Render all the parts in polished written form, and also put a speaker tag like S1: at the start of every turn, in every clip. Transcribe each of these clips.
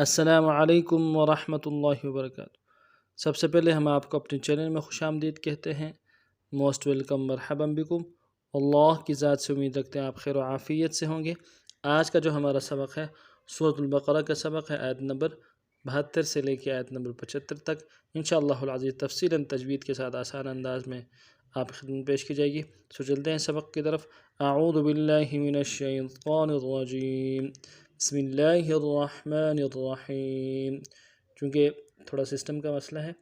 S1: السلام علیکم ورحمۃ اللہ وبرکاتہ۔ سب سے پہلے ہم آپ کو اپنے چینل میں خوش آمدید کہتے ہیں۔ موسٹ ویلکم، مرحبا بکم۔ اللہ کی ذات سے امید رکھتے ہیں آپ خیر و عافیت سے ہوں گے۔ آج کا جو ہمارا سبق ہے سورۃ البقرہ کا سبق ہے، آیت نمبر 72 سے لے کے آیت نمبر 75 تک انشاءاللہ العزیز تفصیلاً تجوید کے ساتھ آسان انداز میں آپ کی خدمت پیش کی جائے گی۔ سو چلتے ہیں سبق کی طرف۔ اعوذ باللہ من الشیطان الرجیم، بسم اللہ الرحمن الرحیم۔ چونکہ تھوڑا سسٹم کا مسئلہ ہے،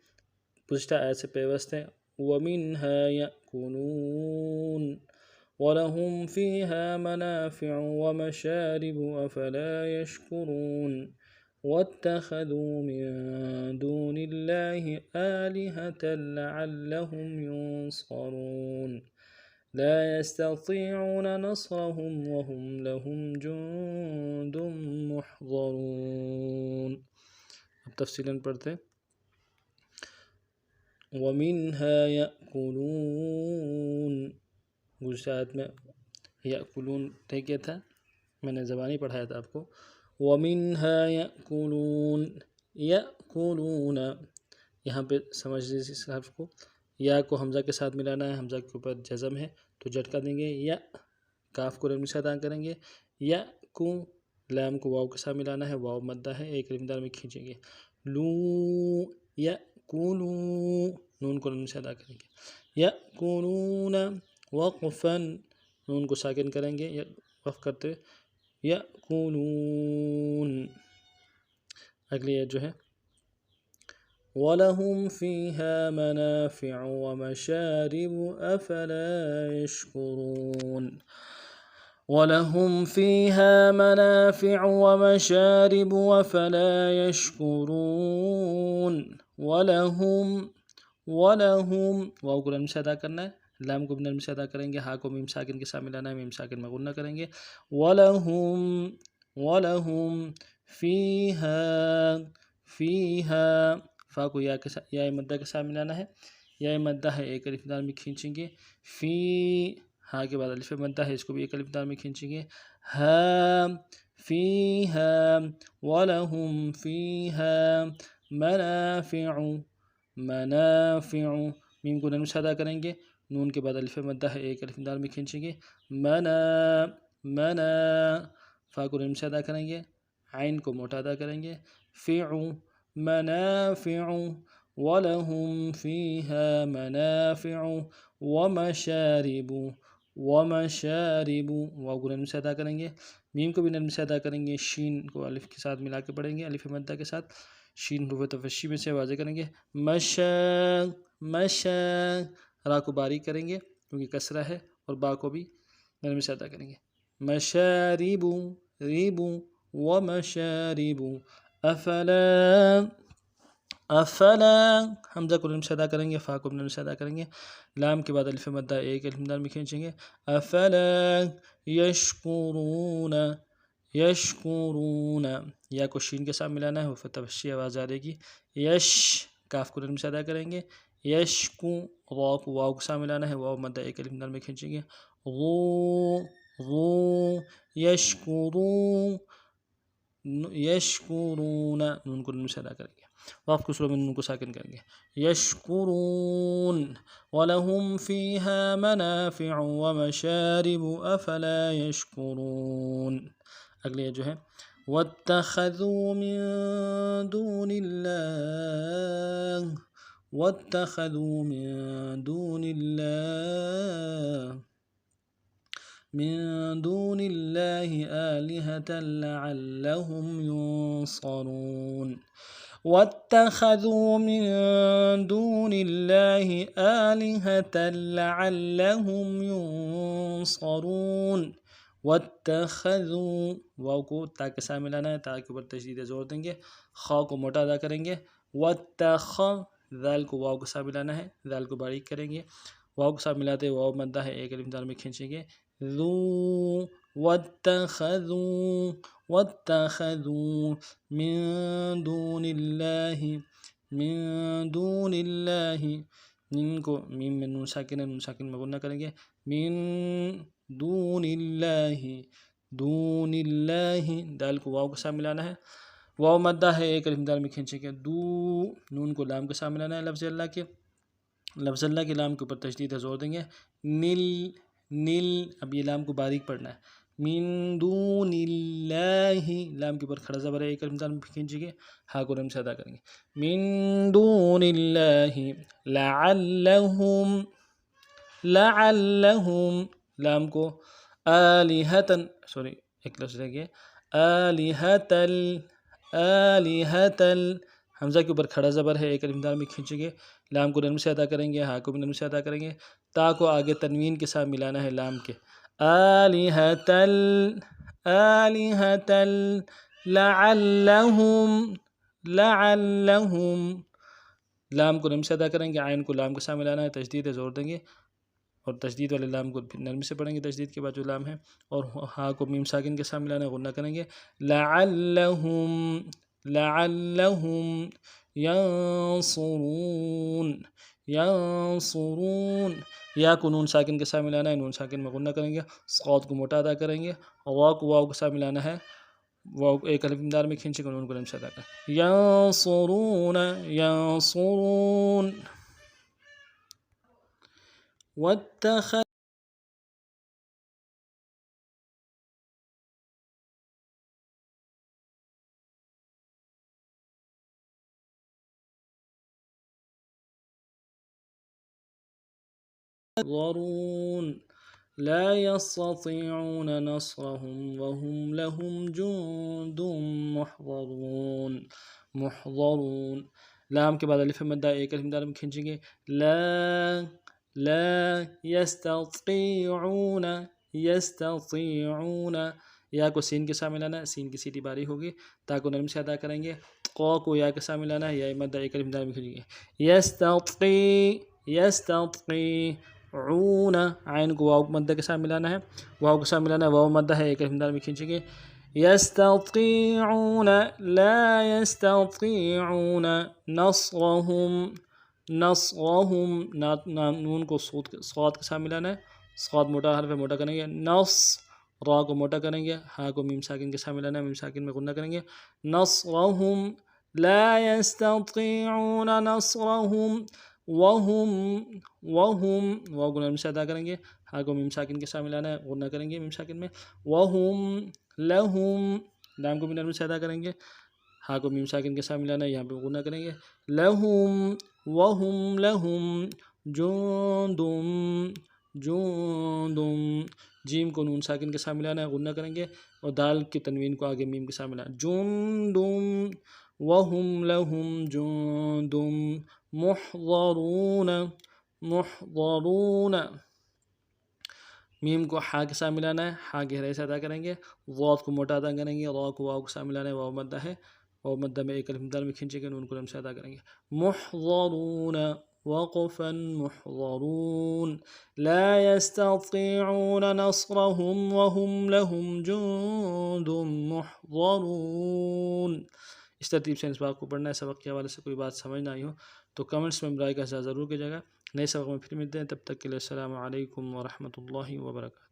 S1: گزشتہ آیت سے پیوست ہے۔ وَمِنْهَا يَأْكُلُونَ وَلَهُمْ فِيهَا مَنَافِعُ وَمَشَارِبُ أَفَلَا يَشْكُرُونَ وَاتَّخَذُوا مِن دُونِ اللَّهِ آلِهَةً لَعَلَّهُمْ يُنصَرُونَ لا يستطيعون نصرهم وهم لهم جند محضرون۔ اب تفصیلاً پڑھتے ہیں۔ وَمِنْهَا يَأْكُلُونَ، گزشتہ آیت میں یأکلون طے کیا تھا، میں نے زبانی پڑھایا تھا آپ کو۔ وَمِنْهَا يَأْكُلُونَ، يَأْكُلُونَ، یہاں پہ سمجھ لیجیے اس حرف کو، یا کو حمزہ کے ساتھ ملانا ہے، حمزہ کے اوپر جزم ہے تو جھٹکا دیں گے، یا کاف کو نرمی سے ادا کریں گے، یا کو لام کو واو کے ساتھ ملانا ہے، واو مدہ ہے، ایک مقدار میں کھینچیں گے، لو یا کولو، نون کو نرمی سے ادا کریں گے، یا کولون وقفن، نون کو ساکن کریں گے یا وقف کرتے، یا کولون۔ اگلی آیت جو ہے وَلَهُمْ فِيهَا مَنَافِعُ وَمَشَارِبُ أَفَلَا يَشْكُرُونَ وَلَهُمْ فِيهَا مَنَافِعُ وَمَشَارِبُ أَفَلَا يَشْكُرُونَ وَلَهُمْ واو کو نرم سے ادا کرنا ہے، لام کو بھی نرم سے ادا کریں گے، ہا کو میم ساکن کے ساتھ ملانا ہے، میم ساکن میں غنہ کریں گے، وَلَهُمْ فِيهَا فا کو یا مدہ کے ساتھ ملانا ہے، یا مدہ ہے، ایک الف دال میں کھینچیں گے، فی ہا کے بعد الف مدہ ہے، اس کو بھی ایک الف دال میں کھینچیں گے، ہا فیہا وَلَهُمْ فِيهَا منافع، میم کو نرم سے ادا کریں گے، نون کے بعد الف مدہ ہے، ایک الف دال میں کھینچیں گے، منا فا کو نرم سے ادا کریں گے، عین کو موٹا ادا کریں گے، فیعو منافع وَلَهُمْ فِيهَا مَنَافِعُ وَمَشَارِبُ واو کو نرم سے ادا کریں گے، میم کو بھی نرم سے ادا کریں گے، شین کو الف کے ساتھ ملا کے پڑھیں گے، الف مدہ کے ساتھ، شین حروف تفشی میں سے واضح کریں گے، مشا را کو باریک کریں گے کیونکہ کسرہ ہے، اور با کو بھی نرم سے ادا کریں گے، مشارب ریبو ومشارب افلا حمزہ کو نرم سے ادا کریں گے، فا کو نرم سے ادا کریں گے، لام کے بعد الف مدہ ایک الف دال میں کھینچیں گے، افلا یشکرون یا کو شین کے ساتھ ملانا ہے، وہ فتحشی آواز آ رہے گی، یش کاف کو نرم سے ادا کریں گے، یشکو واو کے ساتھ ملانا ہے، واو مدہ ایک الف دال میں کھینچیں گے، یشکرون نون کو نون سے ادا کریں گے، واف کو سلو میں نون کو ساکن کریں گے، یشکرون وَلَهُمْ فِيهَا مَنَافِعُ وَمَشَارِبُ أَفَلَا يَشْكُرُونَ۔ اگلی جو ہے وَاتَّخَذُوا مِن دُونِ اللَّهِ آلِهَةً لَعَلَّهُمْ يُنصَرُونَ وَاتَّخَذُوا مِن دُونِ اللَّهِ آلِهَةً لَعَلَّهُمْ يُنصَرُونَ وَاتَّخَذُوا واو کو تا کے ساتھ ملانا ہے، تا کے اوپر تشدید زور دیں گے، خا کو موٹا ادا کریں گے، ذال کو واو کے ساتھ ملانا ہے، ذال کو باریک کریں گے، واو کے ساتھ ملاتے واو مدہ ہے، ایک الف دال میں کھینچیں گے، وَاتَّخَذُوا مِن دُونِ اللَّهِ میم کو میم میں نون ساکن ہے، نون ساکن میں غنہ کریں گے، من دون اللہ دال کو واو کے ساتھ ملانا ہے، واو مدہ ہے ایک الف دال میں کھینچیں گے دو، نون کو لام کے ساتھ ملانا ہے لفظ اللہ کے، لفظ اللہ کے لام کے اوپر تشدید ہے، زور دیں گے نیل نیل، اب یہ لام کو باریک پڑھنا ہے، من دون اللہ، لام کے اوپر کھڑا زبر ہے ایک الف دال میں کھینچیں گے، ہا کو رم سے ادا کریں گے، من دون اللہ لعلہم، لعلہم، لام کو آلہتن، سوری ایک لفظ رہ گیا، آلہتل، آلہتل، حمزہ کے اوپر کھڑا زبر ہے ایک الف دال میں کھینچیں گے، لام کو نرم سے ادا کریں گے، ہا کو بھی نرم سے ادا کریں گے، تا کو آگے تنوین کے ساتھ ملانا ہے لام کے، آلہتل، آلہتل، لعلہم، لعلہم، لام کو نرم سے ادا کریں گے، عین کو لام کے ساتھ ملانا ہے، تشدید ہے، زور دیں گے، اور تشدید والے لام کو نرم سے پڑھیں گے تشدید کے بعد جو لام ہے، اور ہا کو میم ساکن کے ساتھ ملانا ہے، غنہ کریں گے، لعلہم، لعلہم ینصرون، ینصرون، یا کو نون ساکن کے ساتھ ملانا ہے، نون ساکن میں غنہ کریں گے، صاد کو موٹا ادا کریں گے، اور واو کو واو کے ساتھ ملانا ہے، واو ایک الف دار میں کھینچیں گے، نون کو نرم سے ادا کریں، ینصرون، ینصرون، واتخذ يحضرون لا يستطيعون نصرهم وهم لهم جند محضرون، محضرون، لام کے بعد الف مدہ ایک الف دار میں کھینچیں گے، لا، لا يستطيعون، يستطيعون، یا کو سین کے ساتھ ملانا ہے، سین کی سیٹی باری ہوگی، تا کو نرم سے ادا کریں گے، قو کو یا کے ساتھ ملانا ہے، یا مدہ ایک الف دار میں کھینچیں گے، یستطیع، یستطیع، عون، عین کو واو مدہ کے ساتھ ملانا ہے، واو کے ساتھ ملانا ہے، واو مدہ ہے ایک الف دار میں کھینچیں گے، یستطیعون، لا یستطیعون نصرہم، نصرہم، نون کو صاد کے ساتھ ملانا ہے، صاد موٹا حرف ہے، موٹا کریں گے، نص، را کو موٹا کریں گے، ہا کو میم ساکن کے ساتھ ملانا ہے، میم ساکن میں غنہ کریں گے، نصرہم لا یستطیعون نصرہم وہم، وہم، واو کو نرم سے ادا کریں گے، ہا کو میم ساکن کے ساتھ ملانا ہے، غنہ کریں گے میم ساکن میں، وہم لہم، لام کو بھی نرم سے ادا کریں گے، ہا کو میم ساکن کے ساتھ ملانا ہے، یہاں پہ غنہ کریں گے، لہم، وہم لہم جندم، جندم، جیم کو نون ساکن کے ساتھ ملانا ہے، غنہ کریں گے، اور دال کی تنوین کو آگے میم کے ساتھ ملانا ہے، جندم وہم لہم جندم محضرون، محضرون، میم کو ہا کے ساتھ ملانا ہے، ہا گہرائی سے ادا کریں گے، ضاد کو موٹا ادا کریں گے، را کو واو کے ساتھ ملانا ہے، واو مدہ ہے، واو مدہ میں ایک الف دال میں کھینچیں گے، نون کو نرم سے ادا کریں گے، محضرون وقفا محضرون لا يستطيعون نصرهم وهم لهم جند محضرون۔ اس ترتیب سے اس بات کو پڑھنا ہے، سبق کے حوالے سے کوئی بات سمجھ نہ آئی ہو تو کمنٹس میں برائے کا ضرور کیجیے گا، نئے سبق میں پھر ملتے ہیں، تب تک کے لیے السلام علیکم ورحمۃ اللہ وبرکاتہ۔